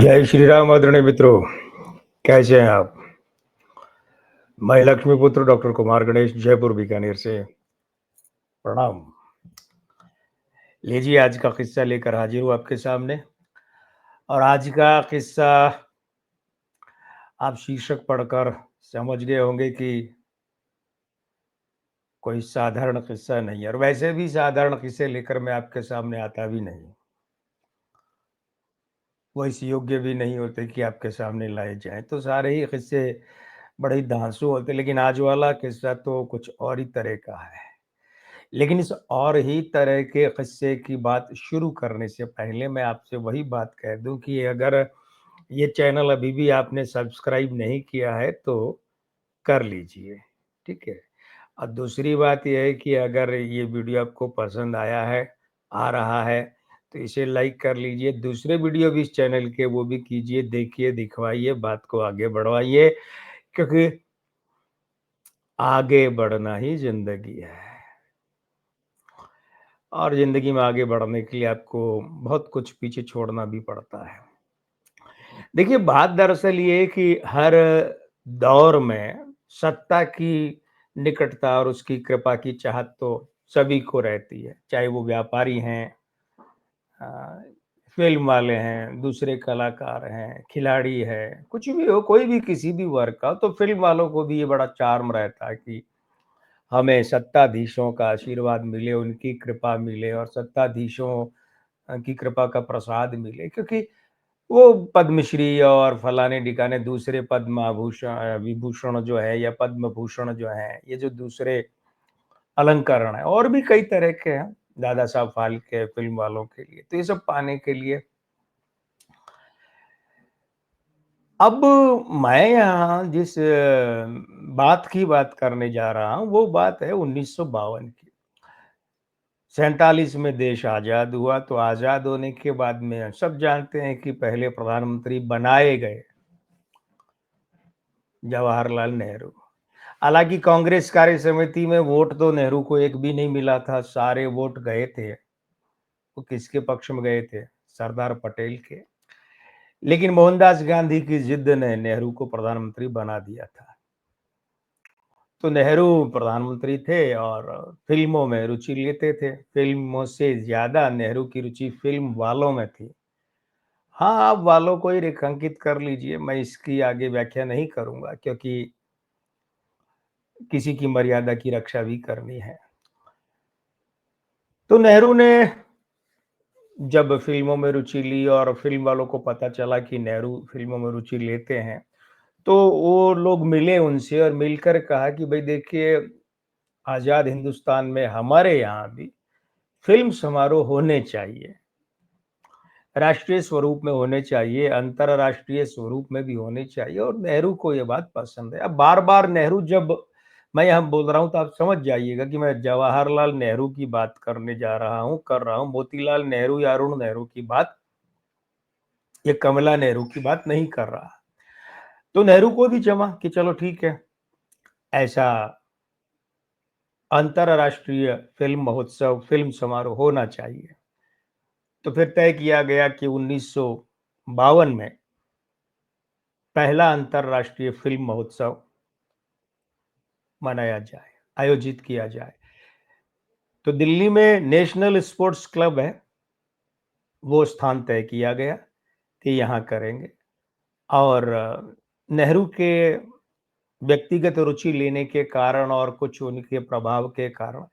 जय श्री राम आदरणीय मित्रों, कैसे हैं आप? मैं लक्ष्मीपुत्र डॉक्टर कुमार गणेश जयपुर बीकानेर से प्रणाम। लीजिए आज का किस्सा लेकर हाजिर हूँ आपके सामने और आज का किस्सा आप शीर्षक पढ़कर समझ गए होंगे कि कोई साधारण किस्सा नहीं है और वैसे भी साधारण किस्से लेकर मैं आपके सामने आता भी नहीं। वो इस योग्य भी नहीं होते कि आपके सामने लाए जाएँ, तो सारे ही किस्से बड़े ही धांसू होते, लेकिन आज वाला किस्सा तो कुछ और ही तरह का है। लेकिन इस और ही तरह के किस्से की बात शुरू करने से पहले मैं आपसे वही बात कह दूँ कि अगर ये चैनल अभी भी आपने सब्सक्राइब नहीं किया है तो कर लीजिए, ठीक है? और दूसरी बात ये है कि अगर ये वीडियो आपको पसंद आया है, आ रहा है, तो इसे लाइक कर लीजिए। दूसरे वीडियो भी इस चैनल के वो भी कीजिए, देखिए, दिखवाइए, बात को आगे बढ़वाइए क्योंकि आगे बढ़ना ही ज़िंदगी है। और ज़िंदगी में आगे बढ़ने के लिए आपको बहुत कुछ पीछे छोड़ना भी पड़ता है। देखिए, बात दरअसल ये है कि हर दौर में सत्ता की निकटता और उसकी कृपा की चाहत तो सभी को रहती है, चाहे वो व्यापारी हैं, अ, फ़िल्म वाले हैं, दूसरे कलाकार हैं, खिलाड़ी हैं, कुछ भी हो, कोई भी किसी भी वर्ग का हो, तो फ़िल्म वालों को भी ये बड़ा चार्म रहता है कि हमें सत्ताधीशों का आशीर्वाद मिले, उनकी कृपा मिले और सत्ताधीशों की कृपा का प्रसाद मिले क्योंकि वो पद्मश्री और फलाने-ढिकाने दूसरे विभूषण जो है या पद्म भूषण जो है, ये जो दूसरे अलंकरण है और भी कई तरह के हैं, दादा साहब फाल्के फ़िल्म वालों के लिए। तो ये सब पाने के लिए अब मैं यहाँ जिस बात की बात करने जा रहा हूँ, वो बात है 1952 की। 47 में देश आज़ाद हुआ, तो आज़ाद होने के बाद में सब जानते हैं कि पहले प्रधानमंत्री बनाए गए जवाहरलाल नेहरू। हालाँकि कांग्रेस कार्य समिति में वोट तो नेहरू को एक भी नहीं मिला था, सारे वोट गए थे। वो किसके पक्ष में गए थे? सरदार पटेल के। लेकिन मोहनदास गांधी की जिद ने नेहरू को प्रधानमंत्री बना दिया था। तो नेहरू प्रधानमंत्री थे और फ़िल्मों में रुचि लेते थे। फ़िल्मों से ज़्यादा नेहरू की रुचि फ़िल्म वालों में थी। हाँ, आप वालों को ही रेखांकित कर लीजिए, मैं इसकी आगे व्याख्या नहीं करूँगा क्योंकि किसी की मर्यादा की रक्षा भी करनी है। तो नेहरू ने जब फ़िल्मों में रुचि ली और फ़िल्म वालों को पता चला कि नेहरू फ़िल्मों में रुचि लेते हैं, तो वो लोग मिले उनसे और मिलकर कहा कि भई देखिए, आज़ाद हिंदुस्तान में हमारे यहाँ भी फ़िल्म समारोह होने चाहिए। राष्ट्रीय स्वरूप में होने चाहिए, अंतर्राष्ट्रीय स्वरूप में भी होने चाहिए और नेहरू को ये बात पसंद है। अब बार-बार नेहरू जब मैं यहाँ बोल रहा हूँ तो आप समझ जाइएगा कि मैं जवाहरलाल नेहरू की बात करने जा रहा हूँ, कर रहा हूँ, मोतीलाल नेहरू या अरुण नेहरू की बात, या कमला नेहरू की बात नहीं कर रहा। तो नेहरू को भी जमा कि चलो ठीक है, ऐसा अंतर्राष्ट्रीय फ़िल्म महोत्सव, फ़िल्म समारोह होना चाहिए। तो फिर तय किया गया कि 1952 में पहला अंतर्राष्ट्रीय फ़िल्म महोत्सव मनाया जाए, आयोजित किया जाए। तो दिल्ली में नेशनल स्पोर्ट्स क्लब है, वो स्थान तय किया गया कि यहाँ करेंगे और नेहरू के व्यक्तिगत रुचि लेने के कारण और कुछ उनके प्रभाव के कारण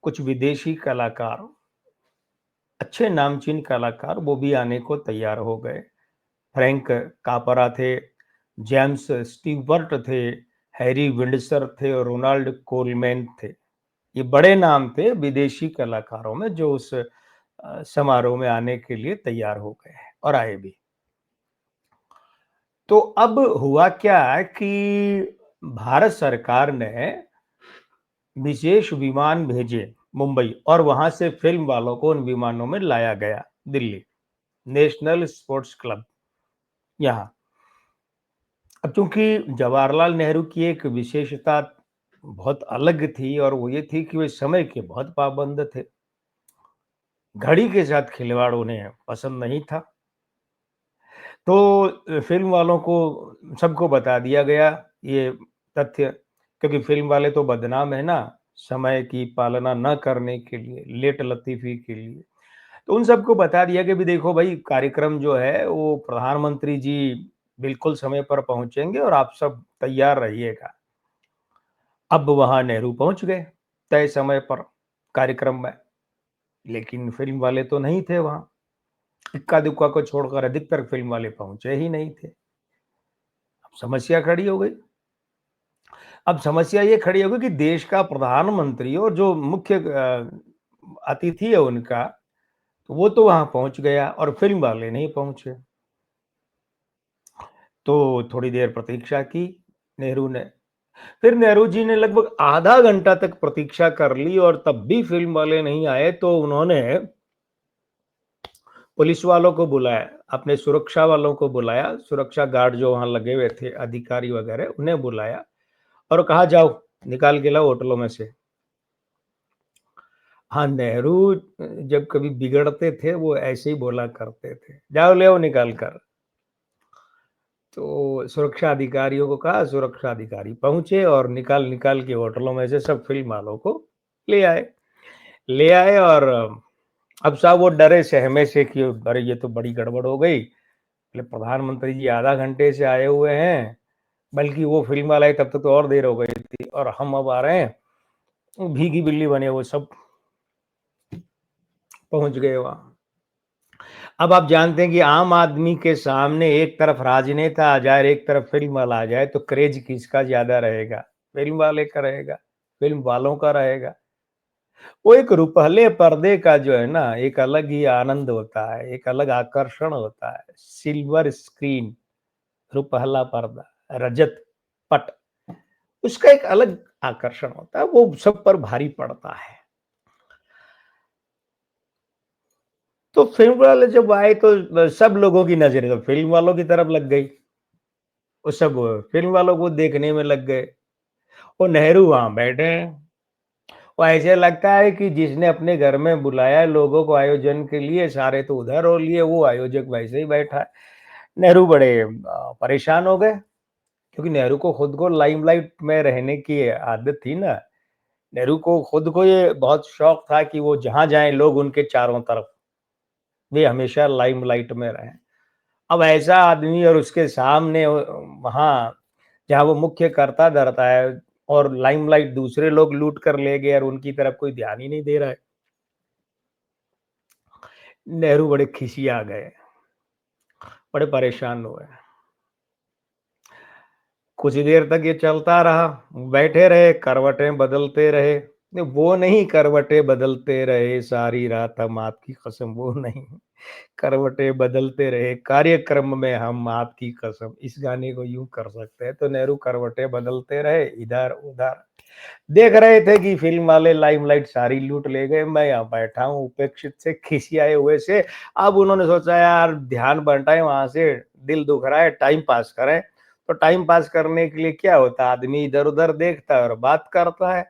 कुछ विदेशी कलाकार, अच्छे नामचीन कलाकार वो भी आने को तैयार हो गए। फ्रैंक कापरा थे, जेम्स स्टीवर्ट थे, हैरी विंडसर थे और रोनाल्ड कोलमैन थे। ये बड़े नाम थे विदेशी कलाकारों में जो उस समारोह में आने के लिए तैयार हो गए और आए भी। तो अब हुआ क्या कि भारत सरकार ने विशेष विमान भेजे मुंबई और वहां से फिल्म वालों को उन विमानों में लाया गया दिल्ली, नेशनल स्पोर्ट्स क्लब यहाँ। अब चूंकि जवाहरलाल नेहरू की एक विशेषता बहुत अलग थी और वो ये थी कि वे समय के बहुत पाबंद थे। घड़ी के साथ खिलवाड़ उन्हें पसंद नहीं था। तो फ़िल्म वालों को सबको बता दिया गया ये तथ्य, क्योंकि फ़िल्म वाले तो बदनाम है ना, समय की पालना न करने के लिए, लेट लतीफ़ी के लिए। तो उन सबको बता दिया कि भई देखो भई कार्यक्रम जो है वो प्रधानमंत्री जी बिल्कुल समय पर पहुँचेंगे और आप सब तैयार रहिएगा। अब वहाँ नेहरू पहुँच गए, तय समय पर कार्यक्रम में, लेकिन फ़िल्म वाले तो नहीं थे वहाँ। इक्का-दुक्का को छोड़कर अधिकतर फ़िल्म वाले पहुँचे ही नहीं थे। अब समस्या खड़ी हो गई। अब समस्या ये खड़ी हो गई कि देश का प्रधानमंत्री और जो मुख्य अतिथि है उनका, तो वो तो वहाँ पहुँच गया और फ़िल्म वाले नहीं पहुँचे। तो थोड़ी देर प्रतीक्षा की नेहरू ने। फिर नेहरू जी ने लगभग आधा घंटा तक प्रतीक्षा कर ली और तब भी फ़िल्म वाले नहीं आए, तो उन्होंने पुलिस वालों को बुलाया, अपने सुरक्षा वालों को बुलाया, सुरक्षा गार्ड जो वहाँ लगे हुए थे, अधिकारी वगैरह, उन्हें बुलाया और कहा जाओ, निकाल के लाओ होटलों में से। हाँ, नेहरू जब कभी बिगड़ते थे, वो ऐसे ही बोला करते थे, जाओ ले आओ निकाल कर। तो सुरक्षा अधिकारियों को कहा, सुरक्षा अधिकारी पहुँचे और निकाल-निकाल के होटलों में से सब फ़िल्म वालों को ले आए। ले आए और अब साहब वो डरे सहमे से कि अरे! ये तो बड़ी गड़बड़ हो गई। बोले प्रधानमंत्री जी आधा घंटे से आए हुए हैं, बल्कि वो फ़िल्म वाला है तब तक तो और देर हो गई थी और हम अब आ रहे हैं। भीगी बिल्ली बने वो सब पहुँच गए वहाँ। अब आप जानते हैं कि आम आदमी के सामने एक तरफ राजनेता आ जाए और एक तरफ फ़िल्म वाला आ जाए तो क्रेज़ किसका ज़्यादा रहेगा? फ़िल्म वाले का रहेगा, फ़िल्म वालों का रहेगा। वो एक रुपहले पर्दे का जो है ना एक अलग ही आनंद होता है, एक अलग आकर्षण होता है। सिल्वर स्क्रीन, रुपहला पर्दा, रजत पट, उसका एक अलग आकर्षण होता है, वो सब पर भारी पड़ता है। तो फ़िल्म वाले जब आए तो सब लोगों की नज़रें तो फ़िल्म वालों की तरफ लग गई। वो सब फ़िल्म वालों को देखने में लग गए। वो नेहरू वहाँ बैठे हैं। वो ऐसे लगता है कि जिसने अपने घर में बुलाया है लोगों को आयोजन के लिए, सारे तो उधर हो लिए, वो आयोजक वैसे ही बैठा है। नेहरू बड़े परेशान हो गए, क्योंकि नेहरू को खुद को लाइमलाइट में रहने की आदत थी ना। नेहरू को खुद को ये बहुत शौक था कि वो जहाँ जाएँ लोग उनके चारों तरफ, वे हमेशा लाइमलाइट में रहें। अब ऐसा आदमी और उसके सामने वहाँ जहाँ वो मुख्य कर्ता-धर्ता है और लाइमलाइट दूसरे लोग लूट कर ले गए और उनकी तरफ कोई ध्यान ही नहीं दे रहा है। नेहरू बड़े खिसिया गए, बड़े परेशान हुए। कुछ देर तक ये चलता रहा, बैठे रहे, करवटें बदलते रहे। वो नहीं करवटें बदलते रहे सारी रात हम आपकी कसम, वो नहीं। करवटें बदलते रहे कार्यक्रम में हम आपकी कसम, इस गाने को यूँ कर सकते हैं। तो नेहरू करवटें बदलते रहे इधर-उधर। देख रहे थे कि फ़िल्म वाले लाइमलाइट सारी लूट ले गए, मैं यहाँ बैठा हूँ उपेक्षित से, खिसियाए हुए से। अब उन्होंने सोचा यार ध्यान बँटाएँ वहाँ से, दिल दुख रहा है, टाइम पास करें। तो टाइम पास करने के लिए क्या होता है, आदमी इधर-उधर देखता है और बात करता है।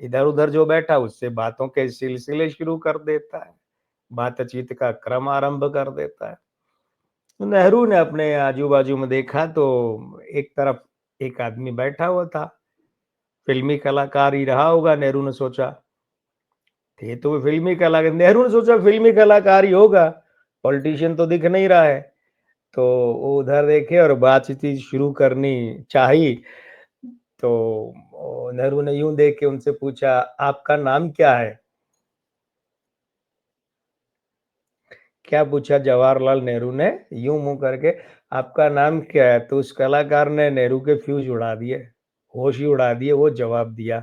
इधर-उधर जो बैठा उससे बातों के सिलसिले शुरू कर देता है, बातचीत का क्रम आरंभ कर देता है। तो नेहरू ने अपने आजू-बाजू में देखा तो एक तरफ एक आदमी बैठा हुआ था, फ़िल्मी कलाकार ही रहा होगा नेहरू ने सोचा। थे तो वो फ़िल्मी कलाकार, नेहरू ने सोचा फ़िल्मी कलाकार ही होगा, पॉलिटिशियन तो दिख नहीं रहा है। तो वो उधर देखे और बातचीत शुरू करनी चाही, तो नेहरू ने यूँ देख के उनसे पूछा, "आपका नाम क्या है?" क्या पूछा जवाहरलाल नेहरू ने, यूँ मुँह करके, "आपका नाम क्या है?" तो उस कलाकार ने नेहरू के फ्यूज़ उड़ा दिए, होश ही उड़ा दिए, वो जवाब दिया।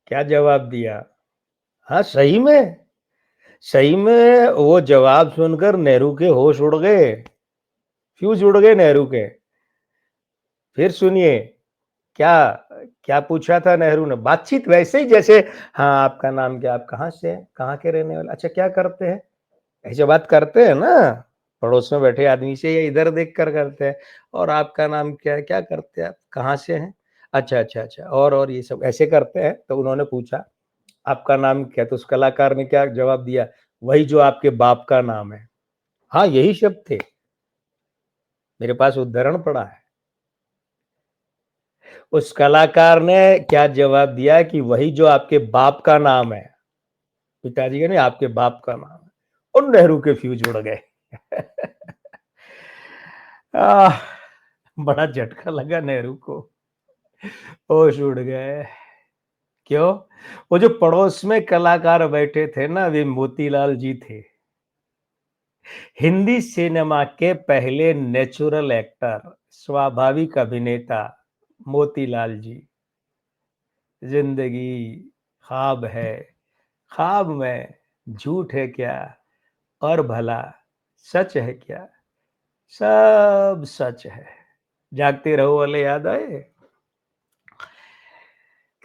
क्या जवाब दिया? हाँ, सही में वो जवाब सुनकर नेहरू के होश उड़ गए, फ्यूज़ उड़ गए नेहरू के। फिर सुनिए, क्या क्या पूछा था नेहरू ने? बातचीत वैसे ही जैसे हाँ, आपका नाम क्या है? आप कहाँ से हैं? कहाँ के रहने वाले? अच्छा क्या करते हैं? ऐसे बात करते हैं ना, पड़ोस में बैठे आदमी से या इधर देख कर करते हैं। और आपका नाम क्या है? क्या करते हैं आप? कहाँ से हैं? अच्छा। और ये सब ऐसे करते हैं? तो उन्होंने पूछा, आपका नाम क्या है? तो उस कलाकार ने क्या जवाब दिया? वही जो आपके बाप का नाम है। हाँ, यही शब्द थे। मेरे पास उद्धरण पड़ा है। उस कलाकार ने क्या जवाब दिया कि वही जो आपके बाप का नाम है, पिताजी का नहीं आपके बाप का नाम है। और नेहरू के फ्यूज उड़ गए। आह! बड़ा झटका लगा नेहरू को, होश उड़ गए। क्यों? वो जो पड़ोस में कलाकार बैठे थे ना, वे मोतीलाल जी थे। हिंदी सिनेमा के पहले नेचुरल एक्टर, स्वाभाविक अभिनेता मोतीलाल जी। जिंदगी ख्वाब है, ख्वाब में झूठ है क्या और भला सच है क्या? सब सच है। जागते रहो वाले याद आए?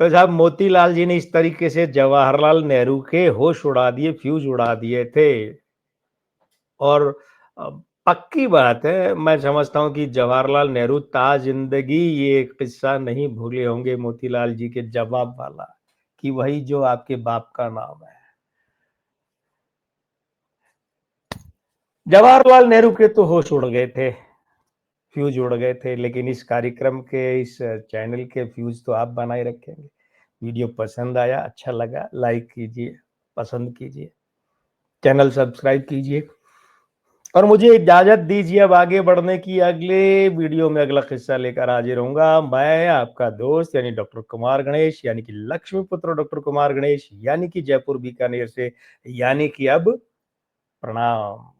तो साहब मोतीलाल जी ने इस तरीके से जवाहरलाल नेहरू के होश उड़ा दिए, फ्यूज उड़ा दिए थे। और अ, पक्की बात है, मैं समझता हूँ कि जवाहरलाल नेहरू ताज़िंदगी ये किस्सा नहीं भूले होंगे मोतीलाल जी के जवाब वाला, कि वही जो आपके बाप का नाम है। जवाहरलाल नेहरू के तो होश उड़ गए थे, फ्यूज उड़ गए थे, लेकिन इस कार्यक्रम के, इस चैनल के फ्यूज तो आप बनाए रखेंगे। वीडियो पसंद आया, अच्छा लगा, लाइक कीजिए, पसंद कीजिए, चैनल सब्सक्राइब कीजिए और मुझे इजाज़त दीजिए अब आगे बढ़ने की। अगले वीडियो में अगला किस्सा लेकर हाज़िर होऊँगा। मैं आपका दोस्त यानी डॉक्टर कुमार गणेश यानी कि लक्ष्मीपुत्र डॉक्टर कुमार गणेश यानी कि जयपुर बीकानेर से, यानी कि अब प्रणाम।